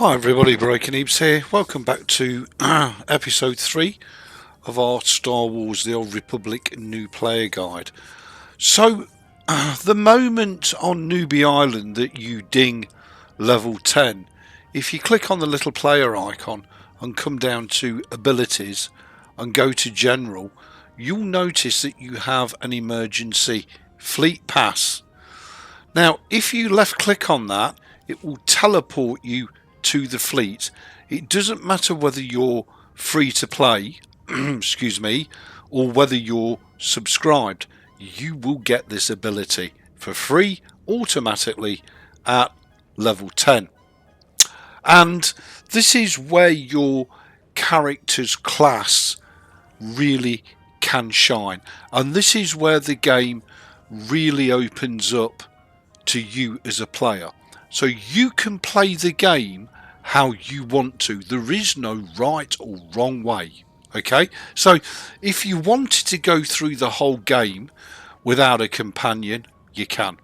Hi everybody, Breaking Ebeez here. Welcome back to episode 3 of our Star Wars The Old Republic New Player Guide. So, the moment on Newbie Island that you ding level 10, if you click on the little player icon and come down to abilities and go to general, you'll notice that you have an emergency fleet pass. Now, if you left click on that, it will teleport you to the fleet. It doesn't matter whether you're free to play, excuse me, or whether you're subscribed. You will get this ability for free automatically at level 10. And this is where your character's class really can shine. And this is where the game really opens up to you as a player. So you can play the game how you want to. There is no right or wrong way. Okay, so if you wanted to go through the whole game without a companion, you can.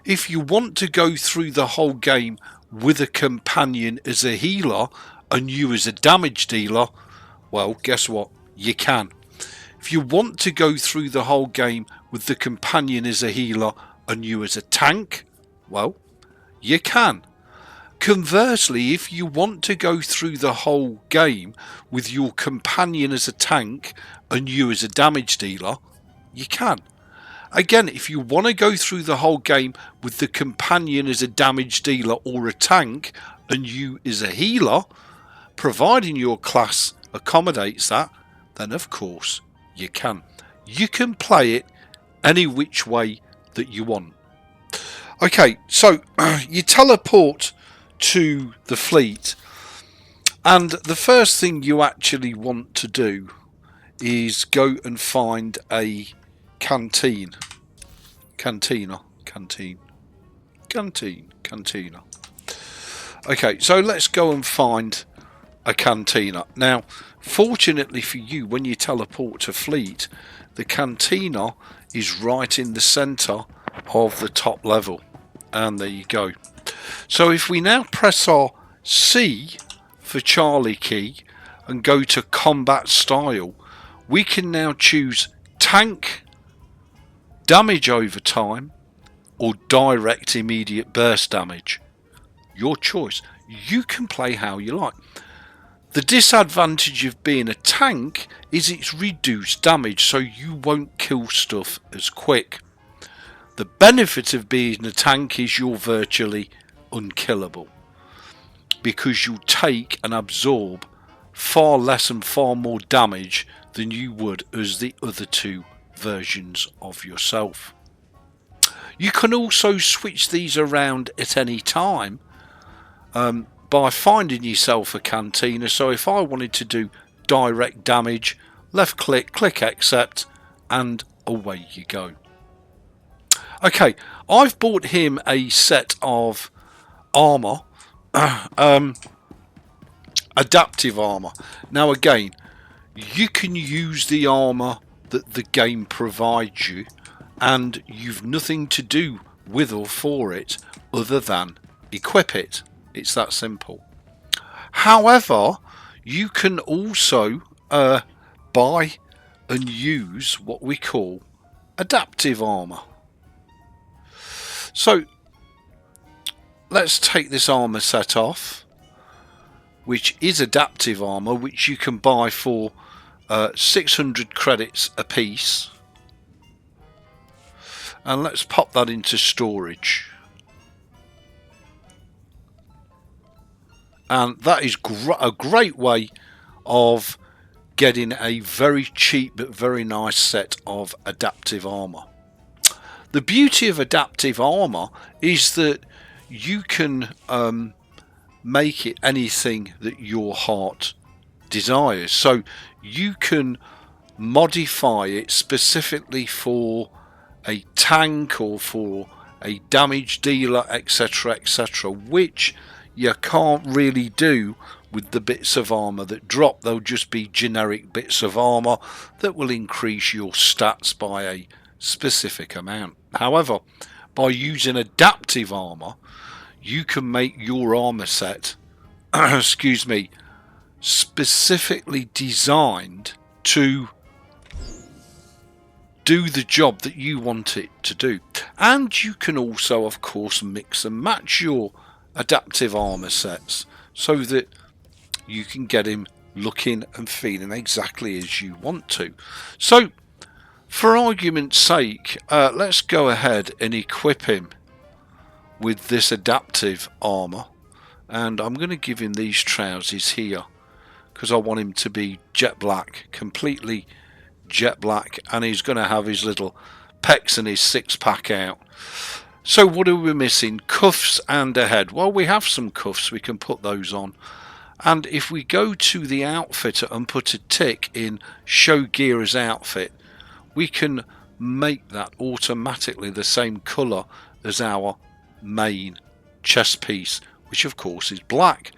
If you want to go through the whole game with a companion as a healer and you as a damage dealer, well, guess what? You can. If you want to go through the whole game with the companion as a healer and you as a tank, well, you can. Conversely, if you want to go through the whole game with your companion as a tank and you as a damage dealer, you can. Again, if you want to go through the whole game with the companion as a damage dealer or a tank and you as a healer, providing your class accommodates that, then of course you can. You can play it any which way that you want. Okay, so you teleport to the fleet, and the first thing you actually want to do is go and find a cantina. Okay, so let's go and find a cantina. Now, fortunately for you, when you teleport to fleet, the cantina is right in the center of the top level, and there you go. So if we now press our C for Charlie key and go to combat style, we can now choose tank, damage over time, or direct immediate burst damage. Your choice. You can play how you like. The disadvantage of being a tank is it's reduced damage, so you won't kill stuff as quick. The benefit of being a tank is you're virtually unkillable, because you take and absorb far less and far more damage than you would as the other two versions of yourself. You can also switch these around at any time by finding yourself a cantina. So if I wanted to do direct damage, left click, click accept, and away you go. Okay, I've bought him a set of armor, adaptive armor. Now again, you can use the armor that the game provides you, and you've nothing to do with or for it other than equip it. It's that simple. However, you can also buy and use what we call adaptive armor. So let's take this armor set off, which is adaptive armor, which you can buy for 600 credits a piece, and let's pop that into storage. And that is a great way of getting a very cheap but very nice set of adaptive armor. The beauty of adaptive armor is that you can make it anything that your heart desires. So you can modify it specifically for a tank or for a damage dealer, etc., etc., which you can't really do with the bits of armor that drop. They'll just be generic bits of armor that will increase your stats by a specific amount. However, by using adaptive armor, you can make your armor set excuse me, specifically designed to do the job that you want it to do. And you can also, of course, mix and match your adaptive armor sets so that you can get him looking and feeling exactly as you want to. So for argument's sake, let's go ahead and equip him with this adaptive armor, and I'm going to give him these trousers here because I want him to be jet black, completely jet black, and he's going to have his little pecs and his six-pack out. So what are we missing? Cuffs and a head. Well, we have some cuffs, we can put those on. And if we go to the outfitter and put a tick in show gear as outfit, we can make that automatically the same colour as our main chest piece, which of course is black.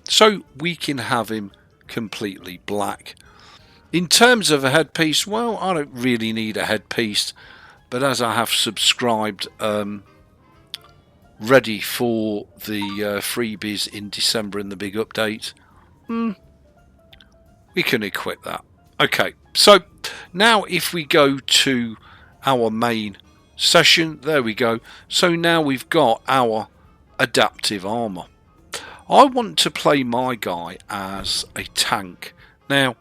So we can have him completely black. In terms of a headpiece, well, I don't really need a headpiece, but as I have subscribed ready for the freebies in December and the big update, we can equip that. Okay, so now if we go to our main session, there we go. So now we've got our adaptive armor. I want to play my guy as a tank. Now,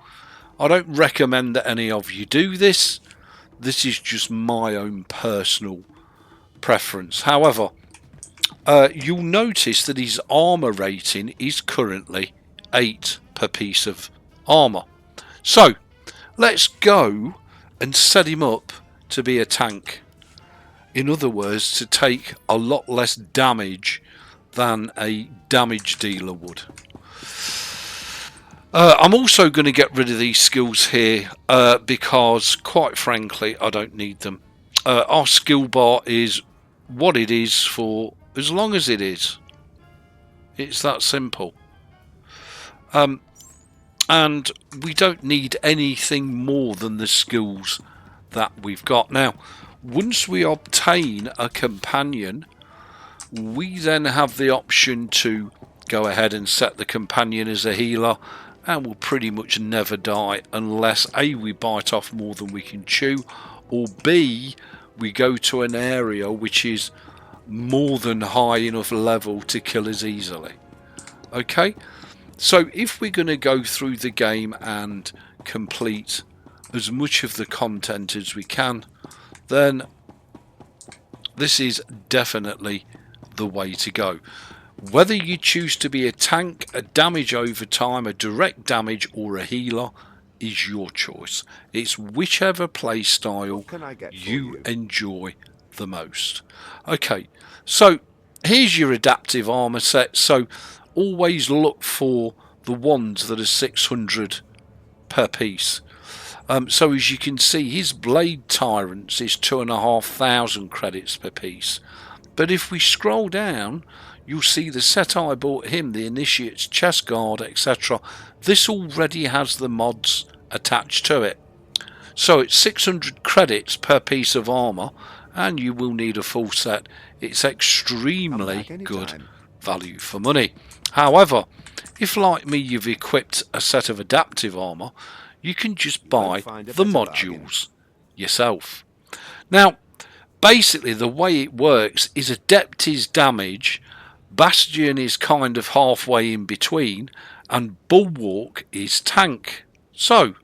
I don't recommend that any of you do this. This is just my own personal preference. However, you'll notice that his armor rating is currently 8 per piece of armor. So let's go and set him up to be a tank. In other words, to take a lot less damage than a damage dealer would. I'm also going to get rid of these skills here because, quite frankly, I don't need them. Our skill bar is what it is for as long as it is. It's that simple. And we don't need anything more than the skills that we've got. Now, once we obtain a companion, we then have the option to go ahead and set the companion as a healer, and will pretty much never die unless A, we bite off more than we can chew, or B, we go to an area which is more than high enough level to kill us easily. Okay, so if we're going to go through the game and complete as much of the content as we can, then this is definitely the way to go. Whether you choose to be a tank, a damage over time, a direct damage, or a healer is your choice. It's whichever play style you enjoy the most. Okay, so here's your adaptive armor set. So always look for the ones that are 600 per piece. So as you can see, his blade tyrants is 2,500 credits per piece. But if we scroll down, you'll see the set I bought him, the Initiate's chest guard, etc. This already has the mods attached to it. So it's 600 credits per piece of armor, and you will need a full set. It's extremely good value for money. However, if like me you've equipped a set of adaptive armor, you can just buy the modules yourself. Now, basically the way it works is Adept is damage, Bastion is kind of halfway in between, and Bulwark is tank. So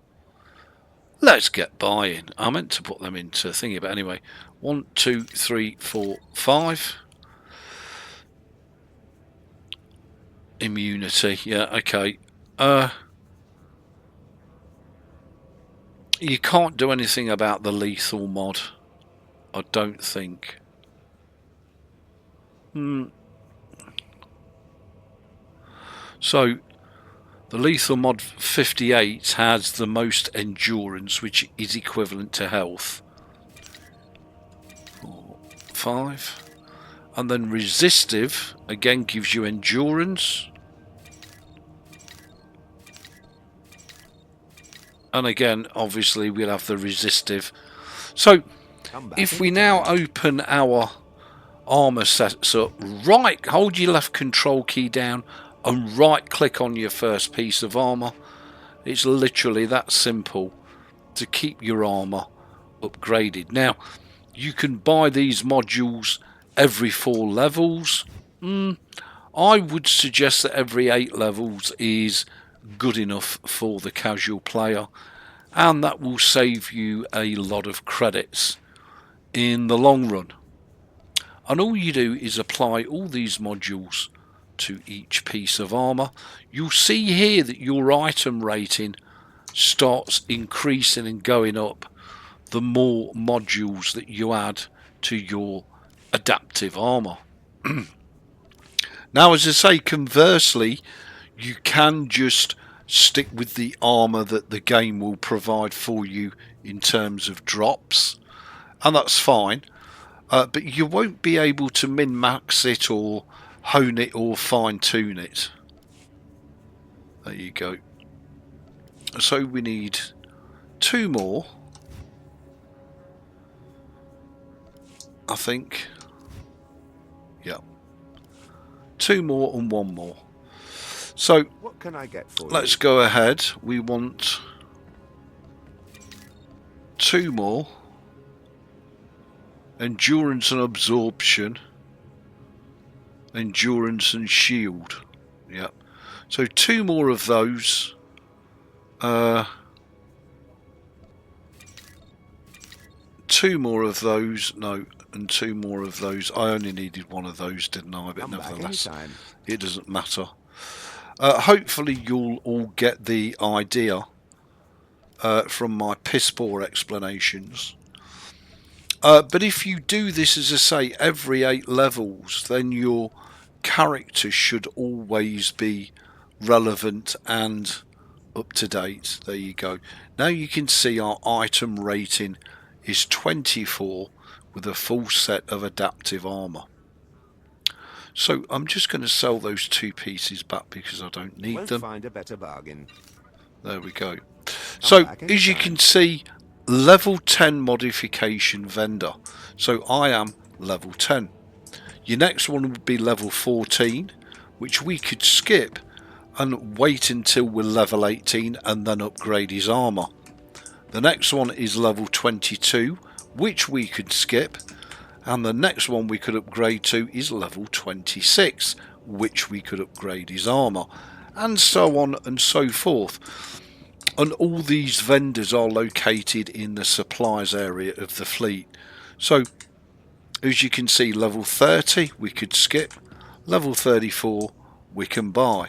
let's get buying. I meant to put them into thingy, but anyway, 1, 2, 3, 4, 5. Immunity, yeah, okay. You can't do anything about the lethal mod, I don't think. So the lethal mod 58 has the most endurance, which is equivalent to health. 4, 5. And then resistive again gives you endurance. And again, obviously, we'll have the resistive. So if we now open our armor sets up, right, hold your left control key down, and right click on your first piece of armour. It's literally that simple to keep your armour upgraded. Now, you can buy these modules every 4 levels. I would suggest that every 8 levels is good enough for the casual player, and that will save you a lot of credits in the long run. And all you do is apply all these modules to each piece of armour. You'll see here that your item rating starts increasing and going up the more modules that you add to your adaptive armour. Now, as I say, conversely, you can just stick with the armour that the game will provide for you in terms of drops, and that's fine, but you won't be able to min-max it or hone it or fine-tune it. There you go. So we need 2 more, I think. Yeah, 2 more and 1 more. So what can I get for let's go ahead. We want 2 more. Endurance and absorption. Endurance and shield. Yep. So 2 more of those. 2 more of those. No, and 2 more of those. I only needed 1 of those, didn't I? But nevertheless, it doesn't matter. Hopefully you'll all get the idea from my piss poor explanations. But if you do this, as I say, every 8 levels, then your character should always be relevant and up to date. There you go. Now you can see our item rating is 24 with a full set of adaptive armour. So I'm just going to sell those 2 pieces back because I don't need them. Find a better bargain. There we go. So as you can see, level 10 modification vendor. So I am level 10. Your next one would be level 14, which we could skip and wait until we're level 18 and then upgrade his armour. The next one is level 22, which we could skip, and the next one we could upgrade to is level 26, which we could upgrade his armour, and so on and so forth. And all these vendors are located in the supplies area of the fleet. So as you can see, level 30 we could skip, level 34 we can buy,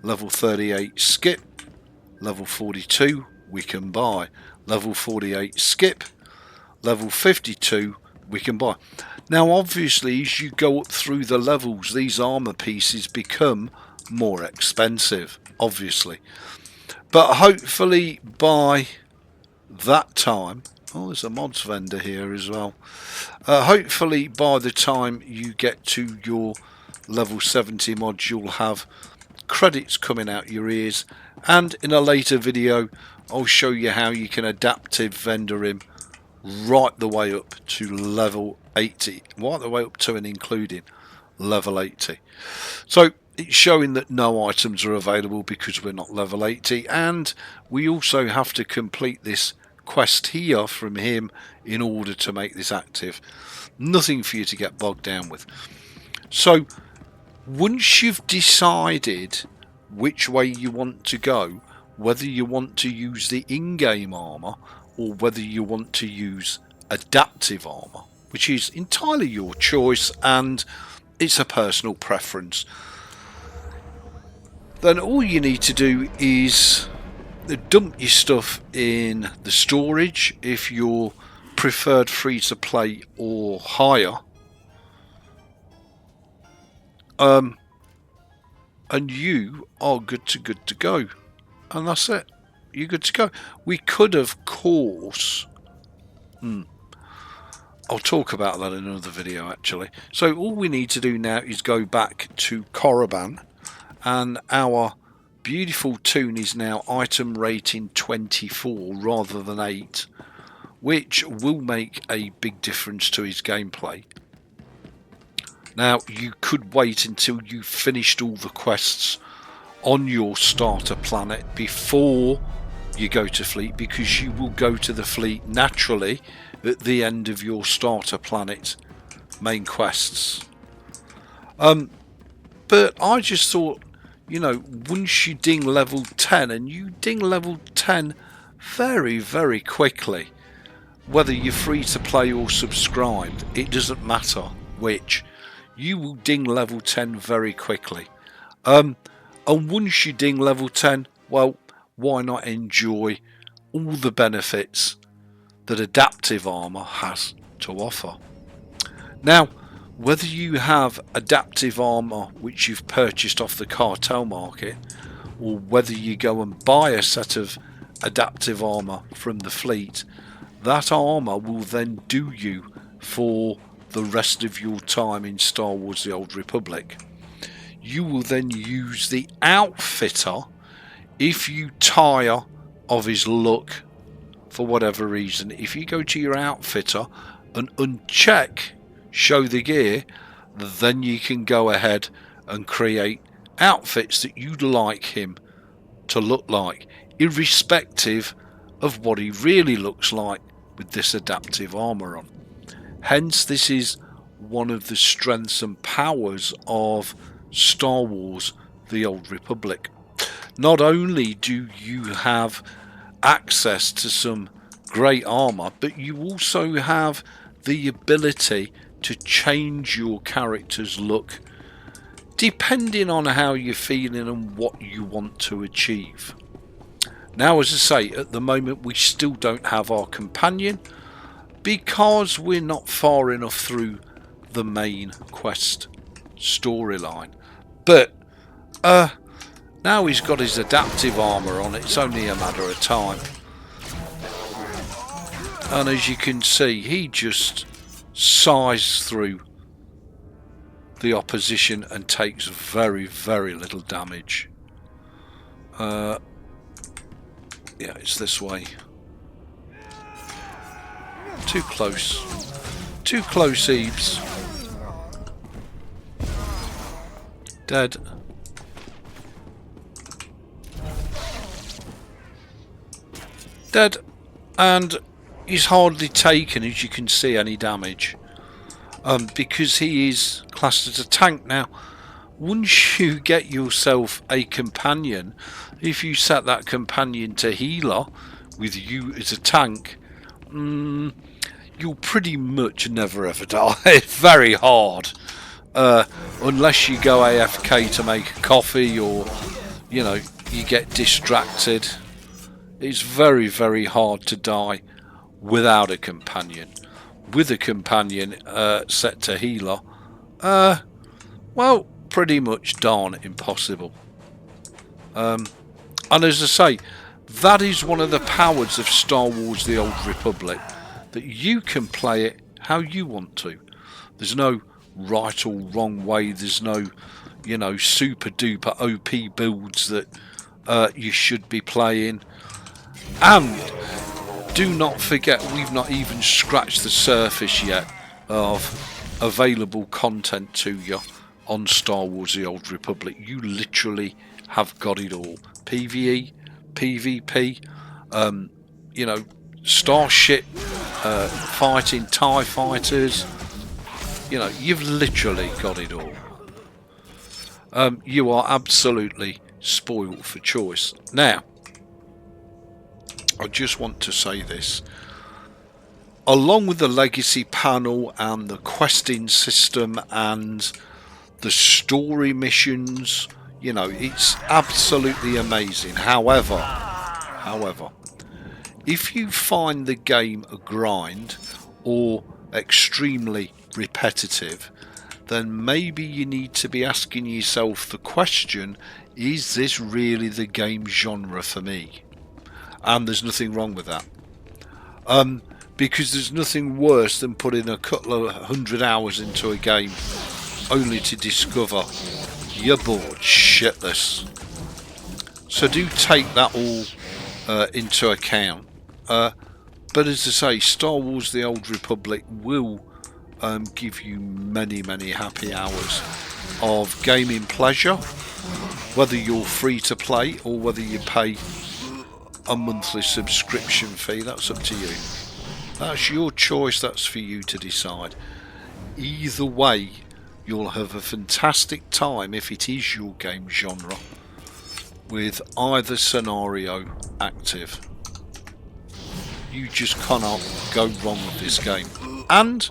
level 38 skip, level 42 we can buy, level 48 skip, level 52 we can buy. Now obviously as you go up through the levels, these armour pieces become more expensive, obviously. But hopefully by that time, oh, there's a mods vendor here as well. Hopefully by the time you get to your level 70 mods, you'll have credits coming out your ears. And in a later video, I'll show you how you can adaptive vendor him right the way up to level 80. Right the way up to and including level 80. So it's showing that no items are available because we're not level 80, and we also have to complete this quest here from him in order to make this active. Nothing for you to get bogged down with. So once you've decided which way you want to go, whether you want to use the in-game armour or whether you want to use adaptive armour, which is entirely your choice and it's a personal preference, then all you need to do is dump your stuff in the storage if you're preferred free to play or hire, and you are good to go, and that's it. You're good to go. We could, of course, I'll talk about that in another video actually. So all we need to do now is go back to Korriban, and our beautiful toon is now item rating 24 rather than 8, which will make a big difference to his gameplay. Now you could wait until you finished all the quests on your starter planet before you go to fleet, because you will go to the fleet naturally at the end of your starter planet main quests. But I just thought, you know, once you ding level 10, and you ding level 10 very, very quickly, whether you're free to play or subscribed, it doesn't matter which, you will ding level 10 very quickly. And once you ding level 10, well, why not enjoy all the benefits that adaptive armor has to offer? Now, whether you have adaptive armor which you've purchased off the cartel market, or whether you go and buy a set of adaptive armor from the fleet, that armor will then do you for the rest of your time in Star Wars: The Old Republic. You will then use the outfitter if you tire of his look for whatever reason. If you go to your outfitter and uncheck show the gear, then you can go ahead and create outfits that you'd like him to look like, irrespective of what he really looks like with this adaptive armor on. Hence, this is one of the strengths and powers of Star Wars: The Old Republic. Not only do you have access to some great armor, but you also have the ability to change your character's look depending on how you're feeling and what you want to achieve. Now, as I say, at the moment we still don't have our companion because we're not far enough through the main quest storyline. But now he's got his adaptive armor on, it's only a matter of time. And as you can see, he just sighs through the opposition and takes very, very little damage. Yeah, it's this way. Too close. Too close, Ebeez. Dead. Dead. And he's hardly taken, as you can see, any damage. Because he is classed as a tank. Now, once you get yourself a companion, if you set that companion to healer with you as a tank, you'll pretty much never ever die. It's very hard. Unless you go AFK to make a coffee, or, you know, you get distracted. It's very, very hard to die without a companion. With a companion set to healer, well, pretty much darn impossible. And as I say, that is one of the powers of Star Wars: The Old Republic, that you can play it how you want to. There's no right or wrong way. There's no, you know, super duper OP builds that you should be playing. And do not forget, we've not even scratched the surface yet of available content to you on Star Wars: The Old Republic. You literally have got it all. PvE, PvP, you know, starship fighting TIE fighters. You know, you've literally got it all. You are absolutely spoiled for choice. Now, I just want to say this. Along with the legacy panel and the questing system and the story missions, you know, it's absolutely amazing. However, if you find the game a grind or extremely repetitive, then maybe you need to be asking yourself the question, is this really the game genre for me? And there's nothing wrong with that. Because there's nothing worse than putting a couple of 100 hours into a game only to discover you're bored shitless. So do take that all into account. But as I say, Star Wars: The Old Republic will give you many, many happy hours of gaming pleasure. whether you're free to play or whether you pay a monthly subscription fee. That's up to you. That's your choice. That's for you to decide. Either way, you'll have a fantastic time if it is your game genre with either scenario active. You just cannot go wrong with this game. And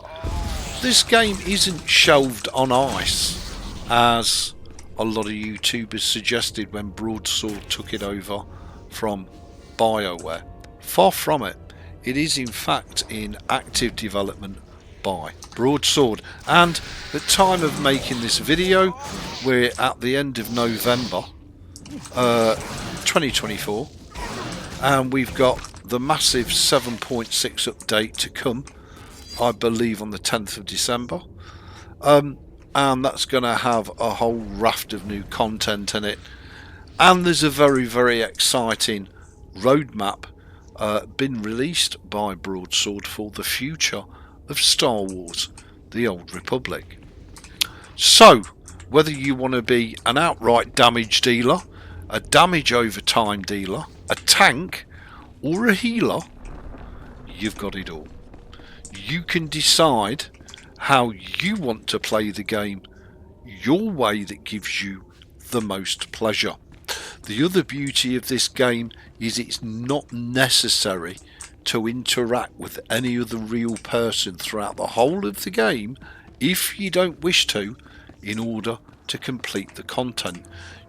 this game isn't shelved on ice, as a lot of YouTubers suggested when Broadsword took it over from BioWare. Far from it. It is in fact in active development by Broadsword. And at the time of making this video, we're at the end of November 2024, and we've got the massive 7.6 update to come, I believe on the 10th of December, and that's going to have a whole raft of new content in it. And there's a very, very exciting roadmap been released by Broadsword for the future of Star Wars, the Old Republic. So, whether you want to be an outright damage dealer, a damage over time dealer, a tank, or a healer, you've got it all. You can decide how you want to play the game your way that gives you the most pleasure. The other beauty of this game is it's not necessary to interact with any other real person throughout the whole of the game if you don't wish to, in order to complete the content.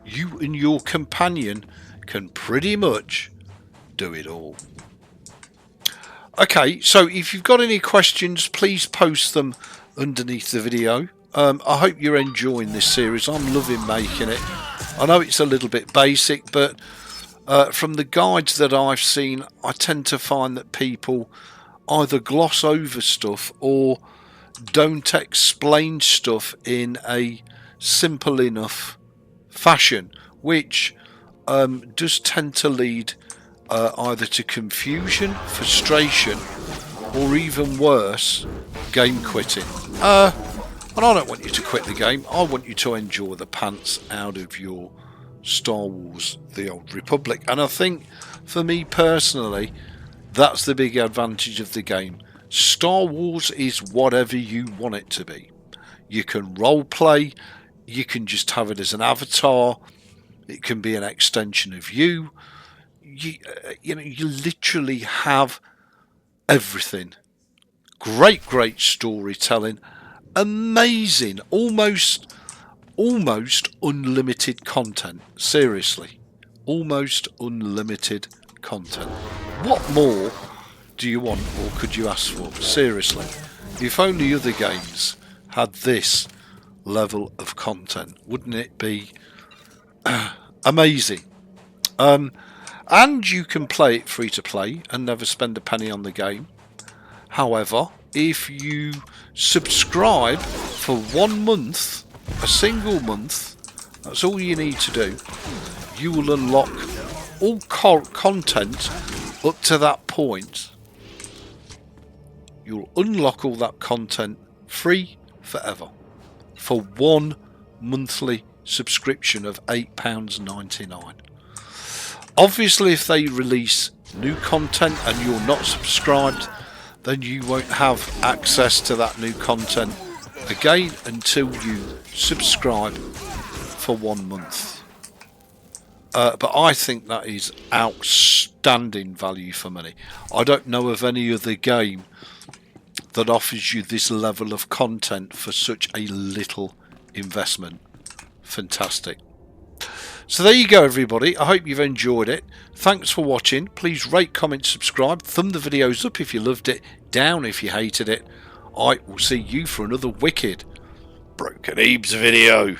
You and your companion can pretty much do it all. Okay, so if you've got any questions, please post them underneath the video. I hope you're enjoying this series. I'm loving making it. I know it's a little bit basic, but from the guides that I've seen, I tend to find that people either gloss over stuff or don't explain stuff in a simple enough fashion, which does tend to lead either to confusion, frustration, or even worse, game quitting. And I don't want you to quit the game. I want you to enjoy the pants out of your Star Wars The Old Republic. And I think, for me personally, that's the big advantage of the game. Star Wars is whatever you want it to be. You can role play, you can just have it as an avatar, it can be an extension of you. You know, you literally have everything. Great storytelling, amazing, almost unlimited content. Seriously, almost unlimited content. What more do you want, or could you ask for? Seriously, if only other games had this level of content, wouldn't it be amazing? And you can play it free to play and never spend a penny on the game. However, if you subscribe for 1 month, a single month, that's all you need to do, you will unlock all content up to that point. You'll unlock all that content free forever for 1 monthly subscription of £8.99. Obviously, if they release new content and you're not subscribed, then you won't have access to that new content again until you subscribe for 1 month. But I think that is outstanding value for money. I don't know of any other game that offers you this level of content for such a little investment. Fantastic. So there you go, everybody. I hope you've enjoyed it. Thanks for watching. Please rate, comment, subscribe. Thumb the videos up if you loved it, down if you hated it. I will see you for another wicked Broken Ebeez video.